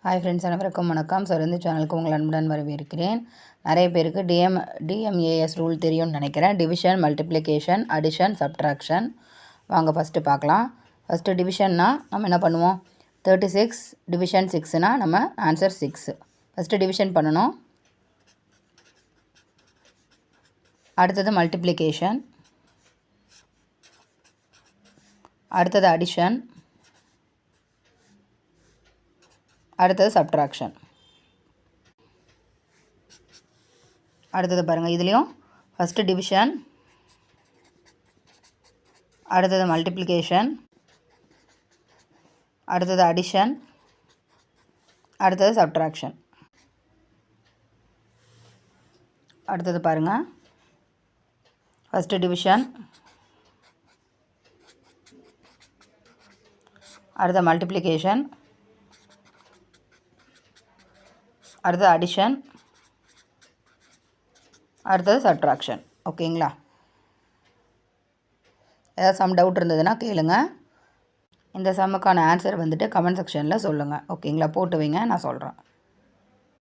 Hi friends, அனைவருக்கும் வணக்கம். So இந்த சேனலுக்கு உங்கள் அன்புடன் வரவேற்கிறேன். நிறைய பேருக்கு டிஎம்ஏஎஸ் ரூல் தெரியும்னு நினைக்கிறேன். Division, multiplication, addition, subtraction. வாங்க ஃபஸ்ட்டு பார்க்கலாம். ஃபஸ்ட்டு டிவிஷன்னா நம்ம என்ன பண்ணுவோம்? 36 டிவிஷன் 6னா நம்ம ஆன்சர் 6. ஃபஸ்ட்டு டிவிஷன் பண்ணணும். அடுத்தது மல்டிப்ளிகேஷன், அடுத்தது அடிஷன், அடுத்தது சப்ட்ராக்ஷன். அடுத்தது பாருங்கள், இதுலேயும் ஃபஸ்ட்டு டிவிஷன், அடுத்தது மல்டிப்ளிகேஷன், அடுத்தது அடிஷன், அடுத்தது சப்ட்ராக்ஷன். அடுத்தது பாருங்கள், ஃபஸ்ட்டு டிவிஷன், அடுத்த மல்டிப்ளிகேஷன், அடுத்தது அடிஷன், அடுத்தது சப்ட்ராக்ஷன். ஓகேங்களா? ஏதாவது சம் டவுட் இருந்ததுன்னா கேளுங்க. இந்த சம்முக்கான ஆன்சர் வந்துட்டு கமெண்ட் செக்ஷனில் சொல்லுங்கள். ஓகேங்களா? போட்டு வைங்க, நான் சொல்கிறேன்.